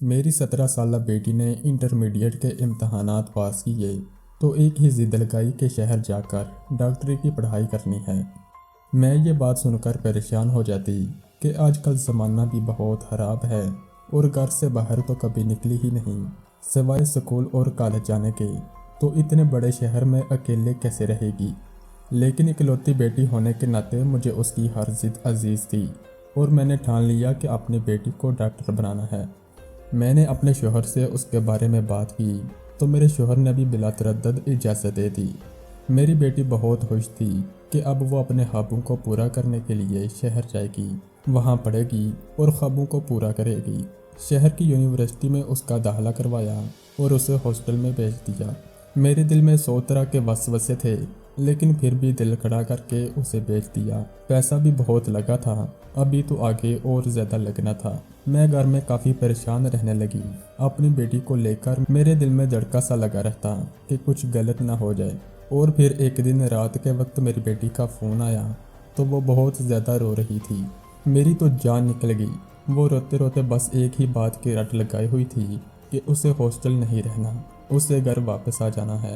میری 17 سالہ بیٹی نے انٹرمیڈیٹ کے امتحانات پاس کیے تو ایک ہی ضد لگائی کہ شہر جا کر ڈاکٹری کی پڑھائی کرنی ہے۔ میں یہ بات سن کر پریشان ہو جاتی کہ آج کل زمانہ بھی بہت خراب ہے اور گھر سے باہر تو کبھی نکلی ہی نہیں سوائے اسکول اور کالج جانے کے، تو اتنے بڑے شہر میں اکیلے کیسے رہے گی۔ لیکن اکلوتی بیٹی ہونے کے ناطے مجھے اس کی ہر ضد عزیز تھی اور میں نے ٹھان لیا کہ اپنی بیٹی کو ڈاکٹر بنانا ہے۔ میں نے اپنے شوہر سے اس کے بارے میں بات کی تو میرے شوہر نے بھی بلا تردد اجازت دے دی۔ میری بیٹی بہت خوش تھی کہ اب وہ اپنے خوابوں کو پورا کرنے کے لیے شہر جائے گی، وہاں پڑھے گی اور خوابوں کو پورا کرے گی۔ شہر کی یونیورسٹی میں اس کا داخلہ کروایا اور اسے ہاسٹل میں بھیج دیا۔ میرے دل میں 100 طرح کے وسوسے تھے، لیکن پھر بھی دل کھڑا کر کے اسے بھیج دیا۔ پیسہ بھی بہت لگا تھا، ابھی تو آگے اور زیادہ لگنا تھا۔ میں گھر میں کافی پریشان رہنے لگی۔ اپنی بیٹی کو لے کر میرے دل میں دھڑکا سا لگا رہتا کہ کچھ غلط نہ ہو جائے۔ اور پھر ایک دن رات کے وقت میری بیٹی کا فون آیا تو وہ بہت زیادہ رو رہی تھی۔ میری تو جان نکل گئی۔ وہ روتے روتے بس ایک ہی بات کی رٹ لگائی ہوئی تھی کہ اسے ہاسٹل نہیں رہنا، اسے گھر واپس آ جانا ہے۔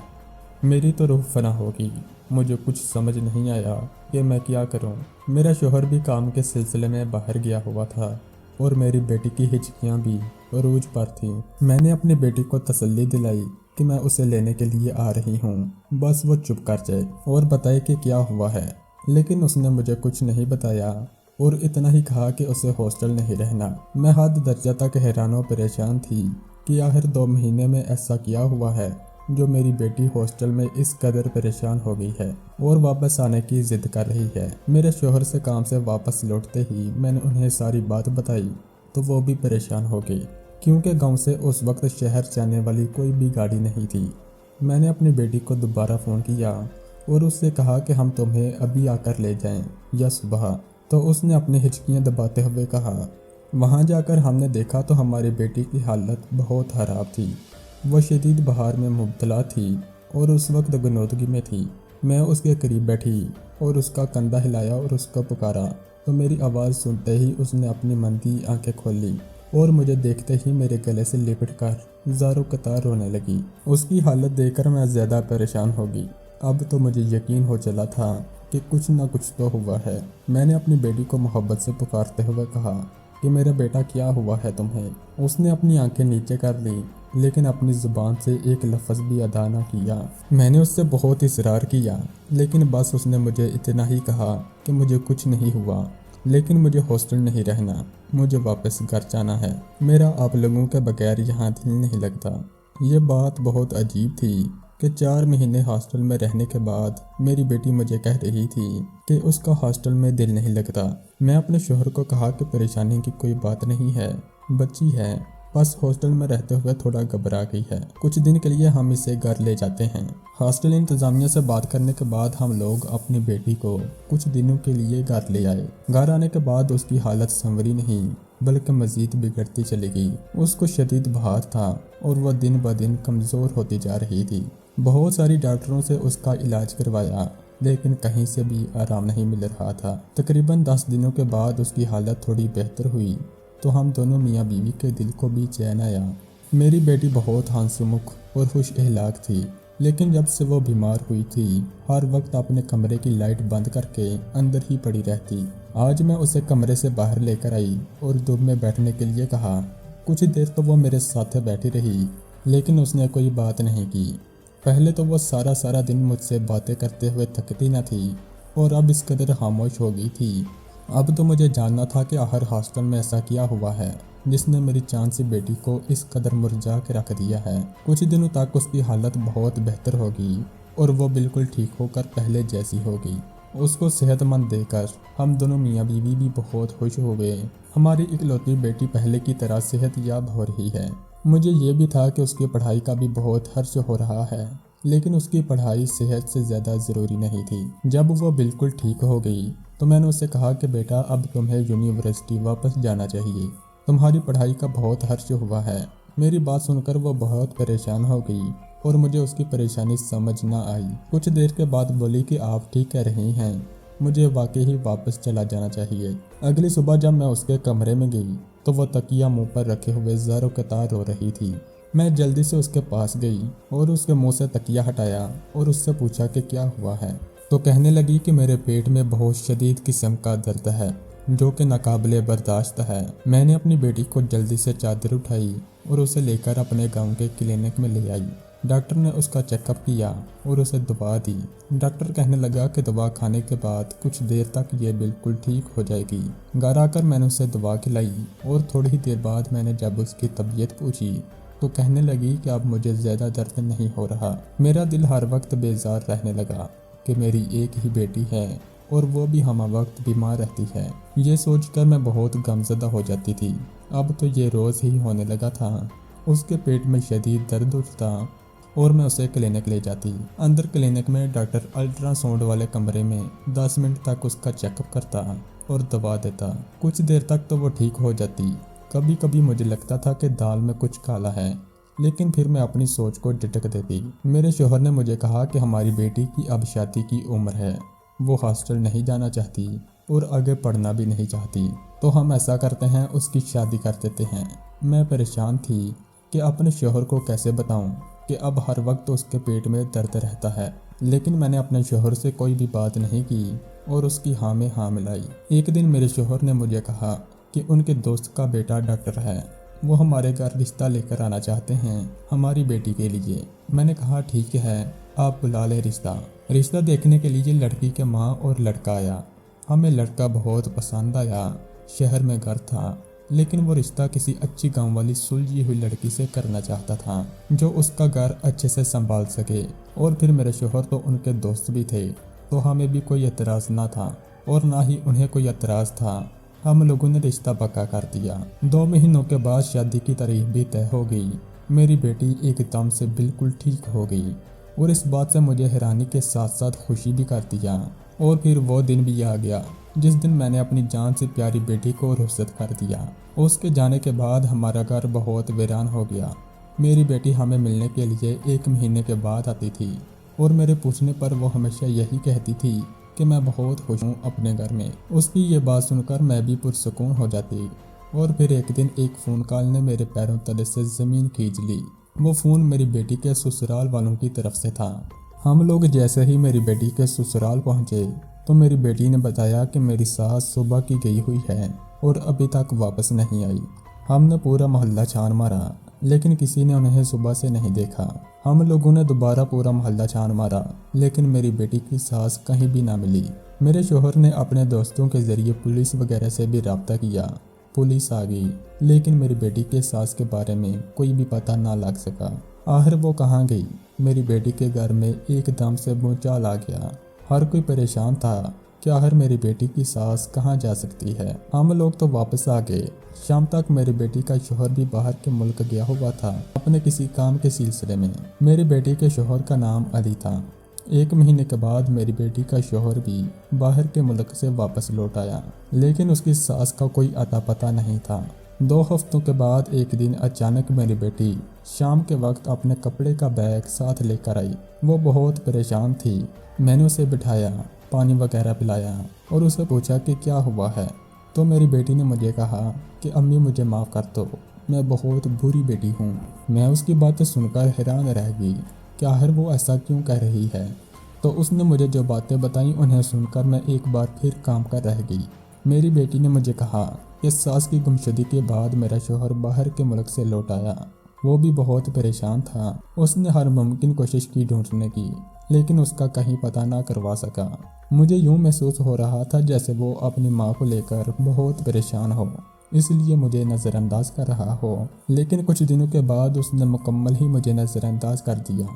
میری تو روح فنا ہو گئی۔ مجھے کچھ سمجھ نہیں آیا کہ میں کیا کروں۔ میرا شوہر بھی کام کے سلسلے میں باہر گیا ہوا تھا اور میری بیٹی کی ہچکیاں بھی عروج پر تھیں۔ میں نے اپنی بیٹی کو تسلی دلائی کہ میں اسے لینے کے لیے آ رہی ہوں، بس وہ چپ کر جائے اور بتائے کہ کیا ہوا ہے۔ لیکن اس نے مجھے کچھ نہیں بتایا اور اتنا ہی کہا کہ اسے ہاسٹل نہیں رہنا۔ میں حد درجہ تک حیران و پریشان تھی کہ آخر 2 مہینے میں ایسا کیا ہوا ہے جو میری بیٹی ہاسٹل میں اس قدر پریشان ہو گئی ہے اور واپس آنے کی ضد کر رہی ہے۔ میرے شوہر سے کام سے واپس لوٹتے ہی میں نے انہیں ساری بات بتائی تو وہ بھی پریشان ہو گئی، کیونکہ گاؤں سے اس وقت شہر جانے والی کوئی بھی گاڑی نہیں تھی۔ میں نے اپنی بیٹی کو دوبارہ فون کیا اور اس سے کہا کہ ہم تمہیں ابھی آ کر لے جائیں یا صبح، تو اس نے اپنی ہچکیاں دباتے ہوئے کہا۔ وہاں جا کر ہم نے دیکھا تو ہماری بیٹی کی حالت بہت خراب تھی۔ وہ شدید بخار میں مبتلا تھی اور اس وقت غنودگی میں تھی۔ میں اس کے قریب بیٹھی اور اس کا کندھا ہلایا اور اس کو پکارا تو میری آواز سنتے ہی اس نے اپنی مندی آنکھیں کھول لی اور مجھے دیکھتے ہی میرے گلے سے لپٹ کر زاروں قطار رونے لگی۔ اس کی حالت دیکھ کر میں زیادہ پریشان ہو گئی۔ اب تو مجھے یقین ہو چلا تھا کہ کچھ نہ کچھ تو ہوا ہے۔ میں نے اپنی بیٹی کو محبت سے پکارتے ہوئے کہا کہ میرا بیٹا کیا ہوا ہے تمہیں؟ اس نے اپنی آنکھیں نیچے کر لی لیکن اپنی زبان سے ایک لفظ بھی ادا نہ کیا۔ میں نے اس سے بہت اصرار کیا لیکن بس اس نے مجھے اتنا ہی کہا کہ مجھے کچھ نہیں ہوا، لیکن مجھے ہاسٹل نہیں رہنا، مجھے واپس گھر جانا ہے۔ میرا آپ لوگوں کے بغیر یہاں دل نہیں لگتا۔ یہ بات بہت عجیب تھی کہ 4 مہینے ہاسٹل میں رہنے کے بعد میری بیٹی مجھے کہہ رہی تھی کہ اس کا ہاسٹل میں دل نہیں لگتا۔ میں اپنے شوہر کو کہا کہ پریشانی کی کوئی بات نہیں ہے، بچی ہے، بس ہاسٹل میں رہتے ہوئے تھوڑا گھبرا گئی ہے، کچھ دن کے لیے ہم اسے گھر لے جاتے ہیں۔ ہاسٹل انتظامیہ سے بات کرنے کے بعد ہم لوگ اپنی بیٹی کو کچھ دنوں کے لیے گھر لے آئے۔ گھر آنے کے بعد اس کی حالت سنوری نہیں بلکہ مزید بگڑتی چلی گئی۔ اس کو شدید بخار تھا اور وہ دن بدن کمزور ہوتی جا رہی تھی۔ بہت ساری ڈاکٹروں سے اس کا علاج کروایا لیکن کہیں سے بھی آرام نہیں مل رہا تھا۔ تقریباً 10 دنوں کے بعد اس کی حالت تھوڑی بہتر ہوئی تو ہم دونوں میاں بیوی کے دل کو بھی چین آیا۔ میری بیٹی بہت ہنسمکھ اور خوش اخلاق تھی، لیکن جب سے وہ بیمار ہوئی تھی ہر وقت اپنے کمرے کی لائٹ بند کر کے اندر ہی پڑی رہتی۔ آج میں اسے کمرے سے باہر لے کر آئی اور دھوپ میں بیٹھنے کے لیے کہا۔ کچھ دیر تو وہ میرے ساتھ بیٹھی رہی لیکن اس نے کوئی بات نہیں کی۔ پہلے تو وہ سارا دن مجھ سے باتیں کرتے ہوئے تھکتی نہ تھی اور اب اس قدر خاموش ہو گئی تھی۔ اب تو مجھے جاننا تھا کہ آخر ہاسٹل میں ایسا کیا ہوا ہے جس نے میری چاند سی بیٹی کو اس قدر مرجھا کے رکھ دیا ہے۔ کچھ دنوں تک اس کی حالت بہت بہتر ہو گئی اور وہ بالکل ٹھیک ہو کر پہلے جیسی ہو گئی۔ اس کو صحت مند دیکھ کر ہم دونوں میاں بیوی بھی بہت خوش ہو گئے۔ ہماری اکلوتی بیٹی پہلے کی طرح صحت یاب ہو رہی ہے۔ مجھے یہ بھی تھا کہ اس کی پڑھائی کا بھی بہت خرچ ہو رہا ہے، لیکن اس کی پڑھائی صحت سے زیادہ ضروری نہیں تھی۔ جب وہ بالکل ٹھیک ہو گئی تو میں نے اسے کہا کہ بیٹا اب تمہیں یونیورسٹی واپس جانا چاہیے، تمہاری پڑھائی کا بہت خرچ ہوا ہے۔ میری بات سن کر وہ بہت پریشان ہو گئی اور مجھے اس کی پریشانی سمجھ نہ آئی۔ کچھ دیر کے بعد بولی کہ آپ ٹھیک کہہ رہی ہیں، مجھے واقعی واپس چلا جانا چاہیے۔ اگلی صبح جب میں اس کے کمرے میں گئی تو وہ تکیہ منہ پر رکھے ہوئے زاروں کے تار رو رہی تھی۔ میں جلدی سے اس کے پاس گئی اور اس کے منہ سے تکیہ ہٹایا اور اس سے پوچھا کہ کیا ہوا ہے، تو کہنے لگی کہ میرے پیٹ میں بہت شدید قسم کا درد ہے جو کہ ناقابل برداشت ہے۔ میں نے اپنی بیٹی کو جلدی سے چادر اٹھائی اور اسے لے کر اپنے گاؤں کے کلینک میں لے آئی۔ ڈاکٹر نے اس کا چیک اپ کیا اور اسے دوا دی۔ ڈاکٹر کہنے لگا کہ دوا کھانے کے بعد کچھ دیر تک یہ بالکل ٹھیک ہو جائے گی۔ گھر آ کر میں نے اسے دوا کھلائی اور تھوڑی ہی دیر بعد میں نے جب اس کی طبیعت پوچھی تو کہنے لگی کہ اب مجھے زیادہ درد نہیں ہو رہا۔ میرا دل ہر وقت بیزار رہنے لگا کہ میری ایک ہی بیٹی ہے اور وہ بھی ہمہ وقت بیمار رہتی ہے۔ یہ سوچ کر میں بہت غمزدہ ہو جاتی تھی۔ اب تو یہ روز ہی ہونے لگا تھا۔ اس کے پیٹ میں شدید درد اٹھتا اور میں اسے کلینک لے جاتی۔ اندر کلینک میں ڈاکٹر الٹرا ساؤنڈ والے کمرے میں 10 منٹ تک اس کا چیک اپ کرتا اور دوا دیتا۔ کچھ دیر تک تو وہ ٹھیک ہو جاتی۔ کبھی کبھی مجھے لگتا تھا کہ دال میں کچھ کالا ہے، لیکن پھر میں اپنی سوچ کو جھٹک دیتی۔ میرے شوہر نے مجھے کہا کہ ہماری بیٹی کی اب شادی کی عمر ہے، وہ ہاسٹل نہیں جانا چاہتی اور آگے پڑھنا بھی نہیں چاہتی، تو ہم ایسا کرتے ہیں اس کی شادی کر دیتے ہیں۔ میں پریشان تھی کہ اپنے شوہر کو کیسے بتاؤں کہ اب ہر وقت اس کے پیٹ میں درد رہتا ہے، لیکن میں نے اپنے شوہر سے کوئی بھی بات نہیں کی اور اس کی ہاں میں ہاں ملائی۔ ایک دن میرے شوہر نے مجھے کہا کہ ان کے دوست کا بیٹا ڈاکٹر ہے، وہ ہمارے گھر رشتہ لے کر آنا چاہتے ہیں ہماری بیٹی کے لیے۔ میں نے کہا ٹھیک ہے، آپ بلا لیں رشتہ دیکھنے کے لیے لڑکی کے ماں اور لڑکا آیا۔ ہمیں لڑکا بہت پسند آیا۔ شہر میں گھر تھا، لیکن وہ رشتہ کسی اچھی گاؤں والی سلجھی ہوئی لڑکی سے کرنا چاہتا تھا جو اس کا گھر اچھے سے سنبھال سکے، اور پھر میرے شوہر تو ان کے دوست بھی تھے، تو ہمیں بھی کوئی اعتراض نہ تھا اور نہ ہی انہیں کوئی اعتراض تھا۔ ہم لوگوں نے رشتہ پکا کر دیا۔ 2 مہینوں کے بعد شادی کی تاریخ بھی طے ہو گئی۔ میری بیٹی ایک دم سے بالکل ٹھیک ہو گئی اور اس بات سے مجھے حیرانی کے ساتھ ساتھ خوشی بھی کر دیا۔ اور پھر وہ دن بھی آ گیا جس دن میں نے اپنی جان سے پیاری بیٹی کو رخصت کر دیا۔ اس کے جانے کے بعد ہمارا گھر بہت ویران ہو گیا۔ میری بیٹی ہمیں ملنے کے لیے 1 مہینے کے بعد آتی تھی اور میرے پوچھنے پر وہ ہمیشہ یہی کہتی تھی کہ میں بہت خوش ہوں اپنے گھر میں۔ اس کی یہ بات سن کر میں بھی پرسکون ہو جاتی۔ اور پھر ایک دن ایک فون کال نے میرے پیروں تلے سے زمین کھینچ لی۔ وہ فون میری بیٹی کے سسرال والوں کی طرف سے تھا۔ ہم لوگ جیسے ہی میری بیٹی کے سسرال پہنچے تو میری بیٹی نے بتایا کہ میری ساس صبح کی گئی ہوئی ہے اور ابھی تک واپس نہیں آئی۔ ہم نے پورا محلہ چھان مارا، لیکن کسی نے انہیں صبح سے نہیں دیکھا۔ ہم لوگوں نے دوبارہ پورا محلہ چھان مارا، لیکن میری بیٹی کی ساس کہیں بھی نہ ملی۔ میرے شوہر نے اپنے دوستوں کے ذریعے پولیس وغیرہ سے بھی رابطہ کیا۔ پولیس آ گئی، لیکن میری بیٹی کے ساس کے بارے میں کوئی بھی پتہ نہ لگ سکا۔ آخر وہ کہاں گئی؟ میری بیٹی کے گھر میں ایک دم سے بھونچال آ گیا۔ ہر کوئی پریشان تھا کہ آخر میری بیٹی کی ساس کہاں جا سکتی ہے۔ ہم لوگ تو واپس آ گئے۔ شام تک میری بیٹی کا شوہر بھی باہر کے ملک گیا ہوا تھا اپنے کسی کام کے سلسلے میں۔ میری بیٹی کے شوہر کا نام علی تھا۔ 1 مہینے کے بعد میری بیٹی کا شوہر بھی باہر کے ملک سے واپس لوٹ آیا، لیکن اس کی ساس کا کوئی اتا پتہ نہیں تھا۔ 2 ہفتوں کے بعد ایک دن اچانک میری بیٹی شام کے وقت اپنے کپڑے کا بیگ ساتھ لے کر آئی۔ وہ بہت پریشان تھی۔ میں نے اسے بٹھایا، پانی وغیرہ پلایا اور اسے پوچھا کہ کیا ہوا ہے، تو میری بیٹی نے مجھے کہا کہ امی مجھے معاف کر دو، میں بہت بری بیٹی ہوں۔ میں اس کی باتیں سن کر حیران رہ گئی کہ آخر وہ ایسا کیوں کہہ رہی ہے۔ تو اس نے مجھے جو باتیں بتائیں انہیں سن کر میں ایک بار پھر کام کر رہ گئی۔ میری بیٹی نے مجھے کہا کہ ساس کی گمشدگی کے بعد میرا شوہر باہر کے ملک سے لوٹ آیا۔ وہ بھی بہت پریشان تھا۔ اس نے ہر ممکن کوشش کی ڈھونڈنے کی، لیکن اس کا کہیں پتہ نہ کروا سکا۔ مجھے یوں محسوس ہو رہا تھا جیسے وہ اپنی ماں کو لے کر بہت پریشان ہو، اس لیے مجھے نظر انداز کر رہا ہو۔ لیکن کچھ دنوں کے بعد اس نے مکمل ہی مجھے نظر انداز کر دیا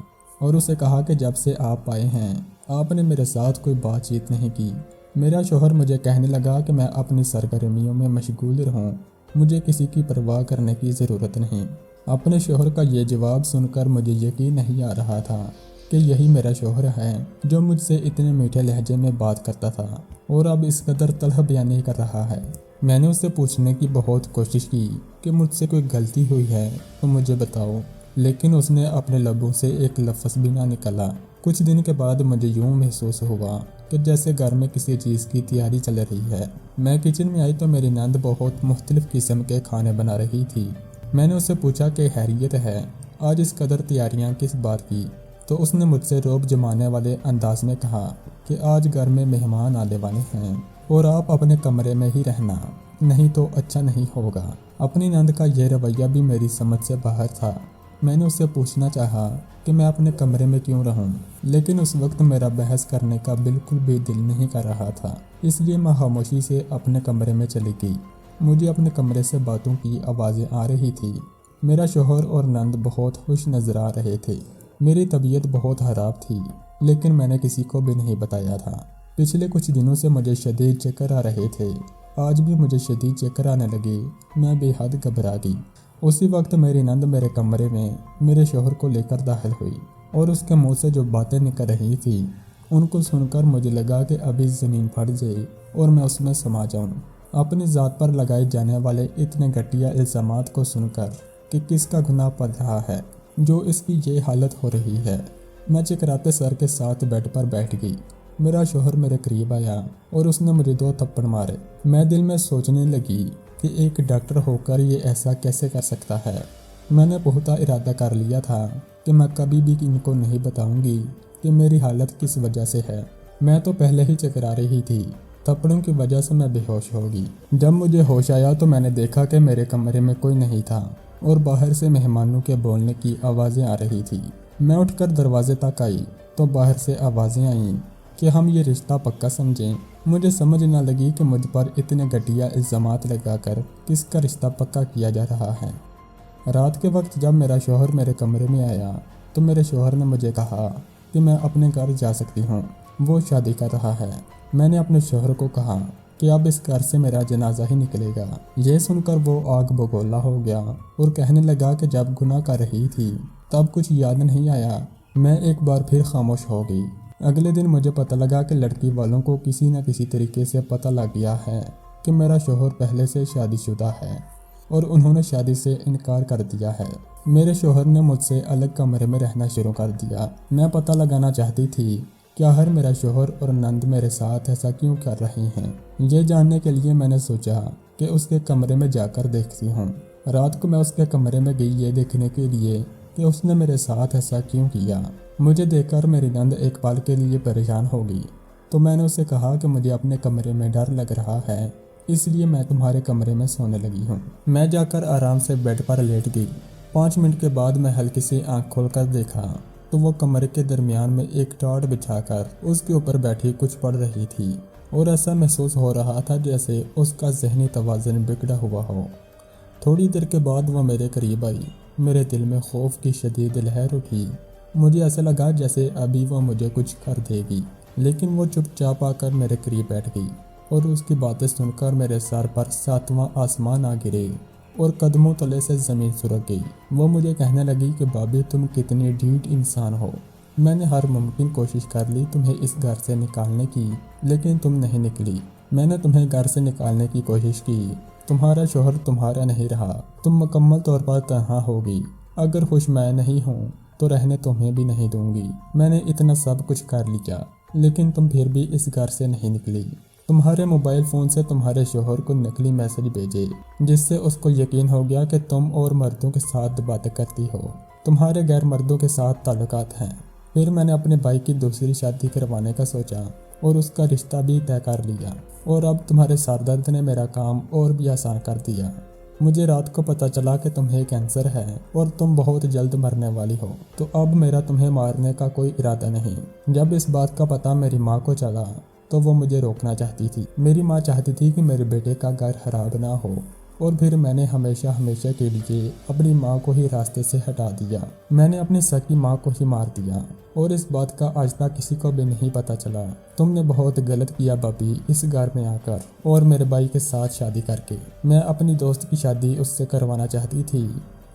اور اسے کہا کہ جب سے آپ آئے ہیں آپ نے میرے ساتھ کوئی بات چیت نہیں کی۔ میرا شوہر مجھے کہنے لگا کہ میں اپنی سرگرمیوں میں مشغول رہوں، مجھے کسی کی پرواہ کرنے کی ضرورت نہیں۔ اپنے شوہر کا یہ جواب سن کر مجھے یقین نہیں آ رہا تھا کہ یہی میرا شوہر ہے جو مجھ سے اتنے میٹھے لہجے میں بات کرتا تھا اور اب اس قدر طلب بیانی کر رہا ہے۔ میں نے اس سے پوچھنے کی بہت کوشش کی کہ مجھ سے کوئی غلطی ہوئی ہے تو مجھے بتاؤ، لیکن اس نے اپنے لبوں سے ایک لفظ بھی نہ نکلا۔ کچھ دن کے بعد مجھے یوں محسوس ہوا کہ جیسے گھر میں کسی چیز کی تیاری چل رہی ہے۔ میں کچن میں آئی تو میری نند بہت مختلف قسم کے کھانے بنا رہی تھی۔ میں نے اس سے پوچھا کہ خیریت ہے، آج اس قدر تیاریاں کس بات کی؟ تو اس نے مجھ سے رعب جمانے والے انداز میں کہا کہ آج گھر میں مہمان آنے والے ہیں اور آپ اپنے کمرے میں ہی رہنا، نہیں تو اچھا نہیں ہوگا۔ اپنی نند کا یہ رویہ بھی میری سمجھ سے باہر تھا۔ میں نے اس سے پوچھنا چاہا کہ میں اپنے کمرے میں کیوں رہوں، لیکن اس وقت میرا بحث کرنے کا بالکل بھی دل نہیں کر رہا تھا، اس لیے میں خاموشی سے اپنے کمرے میں چلی گئی۔ مجھے اپنے کمرے سے باتوں کی آوازیں آ رہی تھی۔ میرا شوہر اور نند بہت خوش نظر آ رہے تھے۔ میری طبیعت بہت خراب تھی، لیکن میں نے کسی کو بھی نہیں بتایا تھا۔ پچھلے کچھ دنوں سے مجھے شدید چکر آ رہے تھے، آج بھی مجھے شدید چکر آنے لگے۔ میں بے حد گھبرا گئی۔ اسی وقت میری نند میرے کمرے میں میرے شوہر کو لے کر داخل ہوئی اور اس کے منہ سے جو باتیں نکل رہی تھی ان کو سن کر مجھے لگا کہ ابھی زمین پھٹ جائے اور میں اس میں سما جاؤں۔ اپنی ذات پر لگائے جانے والے اتنے گھٹیا الزامات کو سن کر کہ کس کا گناہ پڑ رہا ہے جو اس کی یہ حالت ہو رہی ہے، میں چکراتے سر کے ساتھ بیڈ پر بیٹھ گئی۔ میرا شوہر میرے قریب آیا اور اس نے مجھے 2 تھپڑ مارے۔ میں دل میں سوچنے لگی کہ ایک ڈاکٹر ہو کر یہ ایسا کیسے کر سکتا ہے۔ میں نے پختہ ارادہ کر لیا تھا کہ میں کبھی بھی ان کو نہیں بتاؤں گی کہ میری حالت کس وجہ سے ہے۔ میں تو پہلے ہی چکرا رہی تھی، تھپڑوں کی وجہ سے میں بے ہوش ہو گئی۔ جب مجھے ہوش آیا تو میں نے دیکھا کہ میرے کمرے میں کوئی نہیں تھا اور باہر سے مہمانوں کے بولنے کی آوازیں آ رہی تھی۔ میں اٹھ کر دروازے تک آئی تو باہر سے آوازیں آئیں کہ ہم یہ رشتہ پکا سمجھیں۔ مجھے سمجھ نہ لگی کہ مجھ پر اتنے گھٹیا الزامات لگا کر کس کا رشتہ پکا کیا جا رہا ہے۔ رات کے وقت جب میرا شوہر میرے کمرے میں آیا تو میرے شوہر نے مجھے کہا کہ میں اپنے گھر جا سکتی ہوں، وہ شادی کر رہا ہے۔ میں نے اپنے شوہر کو کہا کہ اب اس گھر سے میرا جنازہ ہی نکلے گا۔ یہ سن کر وہ آگ بگولا ہو گیا اور کہنے لگا کہ جب گناہ کر رہی تھی تب کچھ یاد نہیں آیا۔ میں ایک بار پھر خاموش ہو گئی۔ اگلے دن مجھے پتہ لگا کہ لڑکی والوں کو کسی نہ کسی طریقے سے پتہ لگ گیا ہے کہ میرا شوہر پہلے سے شادی شدہ ہے اور انہوں نے شادی سے انکار کر دیا ہے۔ میرے شوہر نے مجھ سے الگ کمرے میں رہنا شروع کر دیا۔ میں پتہ لگانا چاہتی تھی کہ آخر میرا شوہر اور نند میرے ساتھ ایسا کیوں کر رہی ہیں۔ یہ جاننے کے لیے میں نے سوچا کہ اس کے کمرے میں جا کر دیکھتی ہوں۔ رات کو میں اس کے کمرے میں گئی یہ دیکھنے کے لیے کہ اس نے میرے ساتھ ایسا کیوں کیا۔ مجھے دیکھ کر میری نند ایک پل کے لیے پریشان ہو گئی تو میں نے اسے کہا کہ مجھے اپنے کمرے میں ڈر لگ رہا ہے، اس لیے میں تمہارے کمرے میں سونے لگی ہوں۔ میں جا کر آرام سے بیڈ پر لیٹ گئی۔ 5 منٹ کے بعد میں ہلکی سی آنکھ کھول کر دیکھا تو وہ کمرے کے درمیان میں ایک ٹاٹ بچھا کر اس کے اوپر بیٹھی کچھ پڑھ رہی تھی اور ایسا محسوس ہو رہا تھا جیسے اس کا ذہنی توازن بگڑا ہوا ہو۔ تھوڑی دیر کے بعد وہ میرے قریب آئی۔ میرے دل میں خوف کی شدید لہر اٹھی۔ مجھے ایسا لگا جیسے ابھی وہ مجھے کچھ کر دے گی، لیکن وہ چپ چاپ آ کر میرے قریب بیٹھ گئی اور اس کی باتیں سن کر میرے سر پر 7واں آسمان آ گرے اور قدموں تلے سے زمین سرک گئی۔ وہ مجھے کہنے لگی کہ بابی تم کتنی ڈھیٹ انسان ہو، میں نے ہر ممکن کوشش کر لی تمہیں اس گھر سے نکالنے کی، لیکن تم نہیں نکلی۔ میں نے تمہیں گھر سے نکالنے کی کوشش کی، تمہارا شوہر تمہارا نہیں رہا، تم مکمل طور پر تنہا ہوگی۔ اگر خوش میں نہیں ہوں تو رہنے تمہیں بھی نہیں دوں گی۔ میں نے اتنا سب کچھ کر لیا، لیکن تم پھر بھی اس گھر سے نہیں نکلی۔ تمہارے موبائل فون سے تمہارے شوہر کو نقلی میسج بھیجے جس سے اس کو یقین ہو گیا کہ تم اور مردوں کے ساتھ باتیں کرتی ہو، تمہارے غیر مردوں کے ساتھ تعلقات ہیں۔ پھر میں نے اپنے بھائی کی دوسری شادی کروانے کا سوچا اور اس کا رشتہ بھی طے کر لیا، اور اب تمہارے سردرد نے میرا کام اور بھی آسان کر دیا۔ مجھے رات کو پتہ چلا کہ تمہیں کینسر ہے اور تم بہت جلد مرنے والی ہو، تو اب میرا تمہیں مارنے کا کوئی ارادہ نہیں۔ جب اس بات کا پتہ میری ماں کو چلا تو وہ مجھے روکنا چاہتی تھی۔ میری ماں چاہتی تھی کہ میرے بیٹے کا گھر خراب نہ ہو، اور پھر میں نے ہمیشہ کے لیے اپنی ماں کو ہی راستے سے ہٹا دیا۔ میں نے اپنی سکی ماں کو ہی مار دیا، اور اس بات کا آج تک کسی کو بھی نہیں پتہ چلا۔ تم نے بہت غلط کیا بابی اس گھر میں آ کر اور میرے بھائی کے ساتھ شادی کر کے۔ میں اپنی دوست کی شادی اس سے کروانا چاہتی تھی،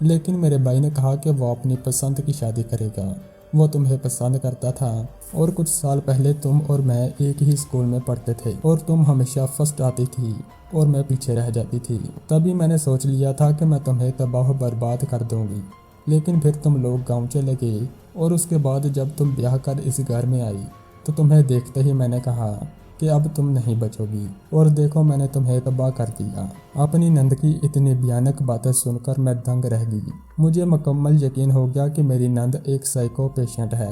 لیکن میرے بھائی نے کہا کہ وہ اپنی پسند کی شادی کرے گا، وہ تمہیں پسند کرتا تھا، اور کچھ سال پہلے تم اور میں ایک ہی اسکول میں پڑھتے تھے، اور تم ہمیشہ فرسٹ آتی تھی اور میں پیچھے رہ جاتی تھی۔ تبھی میں نے سوچ لیا تھا کہ میں تمہیں تباہ و برباد کر دوں گی، لیکن پھر تم لوگ گاؤں چلے گئے، اور اس کے بعد جب تم بیاہ کر اس گھر میں آئی تو تمہیں دیکھتے ہی میں نے کہا کہ اب تم نہیں بچو گی، اور دیکھو میں نے تمہیں تباہ کر دیا۔ اپنی نند کی اتنی بھیانک باتیں سن کر میں دنگ رہ گئی۔ مجھے مکمل یقین ہو گیا کہ میری نند ایک سائیکو پیشنٹ ہے۔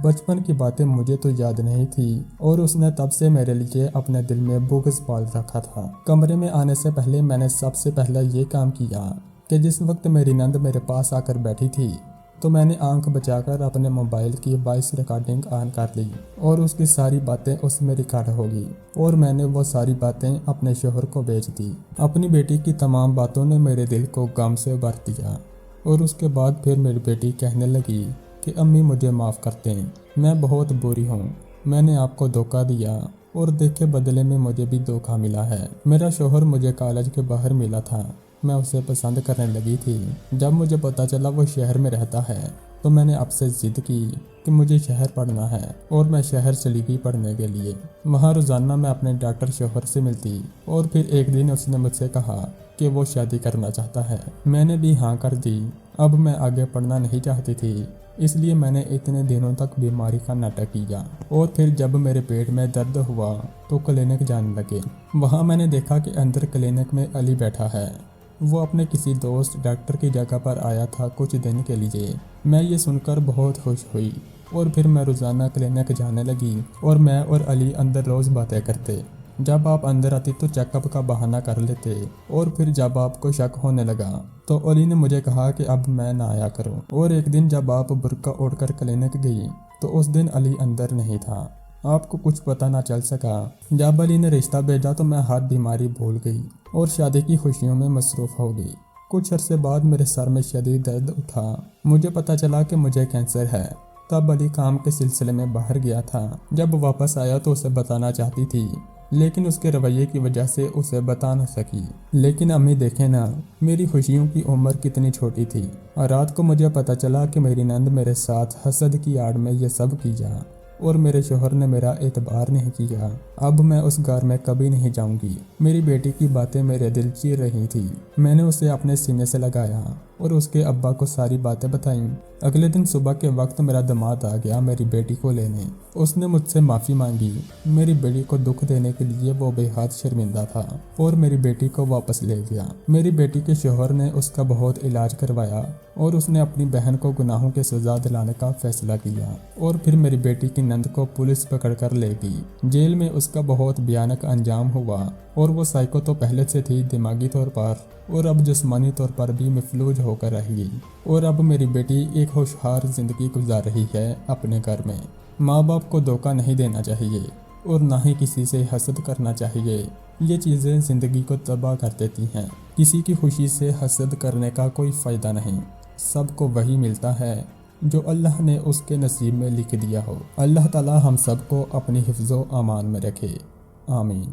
بچپن کی باتیں مجھے تو یاد نہیں تھی، اور اس نے تب سے میرے لیے اپنے دل میں بغض پال رکھا تھا۔ کمرے میں آنے سے پہلے میں نے سب سے پہلا یہ کام کیا کہ جس وقت میری نند میرے پاس آ کر بیٹھی تھی تو میں نے آنکھ بچا کر اپنے موبائل کی وائس ریکارڈنگ آن کر لی، اور اس کی ساری باتیں اس میں ریکارڈ ہو گئی، اور میں نے وہ ساری باتیں اپنے شوہر کو بھیج دی۔ اپنی بیٹی کی تمام باتوں نے میرے دل کو غم سے بھر دیا، اور اس کے بعد پھر میری بیٹی کہنے لگی کہ امی مجھے معاف کر دیں، میں بہت بری ہوں، میں نے آپ کو دھوکہ دیا، اور دیکھے بدلے میں مجھے بھی دھوکہ ملا ہے۔ میرا شوہر مجھے کالج کے باہر ملا تھا، میں اسے پسند کرنے لگی تھی۔ جب مجھے پتا چلا وہ شہر میں رہتا ہے تو میں نے اب سے ضد کی کہ مجھے شہر پڑھنا ہے، اور میں شہر چلی گئی پڑھنے کے لیے۔ وہاں روزانہ میں اپنے ڈاکٹر شوہر سے ملتی، اور پھر ایک دن اس نے مجھ سے کہا کہ وہ شادی کرنا چاہتا ہے۔ میں نے بھی ہاں کر دی۔ اب میں آگے پڑھنا نہیں چاہتی تھی، اس لیے میں نے اتنے دنوں تک بیماری کا ناٹک کیا، اور پھر جب میرے پیٹ میں درد ہوا تو کلینک جانے لگے۔ وہاں میں نے دیکھا کہ اندر کلینک میں علی بیٹھا ہے۔ وہ اپنے کسی دوست ڈاکٹر کی جگہ پر آیا تھا کچھ دن کے لیے۔ میں یہ سن کر بہت خوش ہوئی، اور پھر میں روزانہ کلینک جانے لگی، اور میں اور علی اندر روز باتیں کرتے۔ جب آپ اندر آتی تو چیک اپ کا بہانہ کر لیتے، اور پھر جب آپ کو شک ہونے لگا تو علی نے مجھے کہا کہ اب میں نہ آیا کروں۔ اور ایک دن جب آپ برقع اوڑھ کر کلینک گئی تو اس دن علی اندر نہیں تھا، آپ کو کچھ پتہ نہ چل سکا۔ جب علی نے رشتہ بھیجا تو میں ہر بیماری بھول گئی اور شادی کی خوشیوں میں مصروف ہو گئی۔ کچھ عرصے بعد میرے سر میں شدید درد اٹھا، مجھے پتہ چلا کہ مجھے کینسر ہے۔ تب علی کام کے سلسلے میں باہر گیا تھا، جب واپس آیا تو اسے بتانا چاہتی تھی، لیکن اس کے رویے کی وجہ سے اسے بتا نہ سکی۔ لیکن امی دیکھیں نا، میری خوشیوں کی عمر کتنی چھوٹی تھی، اور رات کو مجھے پتہ چلا کہ میری نند میرے ساتھ حسد کی آڑ میں یہ سب کیا، اور میرے شوہر نے میرا اعتبار نہیں کیا۔ اب میں اس گھر میں کبھی نہیں جاؤں گی۔ میری بیٹی کی باتیں میرے دل چیر رہی تھی۔ میں نے اسے اپنے سینے سے لگایا اور اس کے ابا کو ساری باتیں بتائیں۔ اگلے دن صبح کے وقت میرا داماد آ گیا میری بیٹی کو لینے۔ اس نے مجھ سے معافی مانگی۔ میری بیٹی کو دکھ دینے کے لیے وہ بے حد شرمندہ تھا، اور میری بیٹی کو واپس لے گیا۔ میری بیٹی کے شوہر نے اس کا بہت علاج کروایا، اور اس نے اپنی بہن کو گناہوں کی سزا دلانے کا فیصلہ کیا، اور پھر میری بیٹی کی نند کو پولیس پکڑ کر لے گئی۔ جیل میں اس کا بہت بھیانک انجام ہوا، اور وہ سائیکو تو پہلے سے تھی دماغی طور پر، اور اب جسمانی طور پر بھی مفلوج ہو کر رہ گئی۔ اور اب میری بیٹی ایک خوشحال زندگی گزار رہی ہے اپنے گھر میں۔ ماں باپ کو دھوکہ نہیں دینا چاہیے، اور نہ ہی کسی سے حسد کرنا چاہیے۔ یہ چیزیں زندگی کو تباہ کر دیتی ہیں۔ کسی کی خوشی سے حسد کرنے کا کوئی فائدہ نہیں۔ سب کو وہی ملتا ہے جو اللہ نے اس کے نصیب میں لکھ دیا ہو۔ اللہ تعالی ہم سب کو اپنی حفظ و امان میں رکھے، آمین۔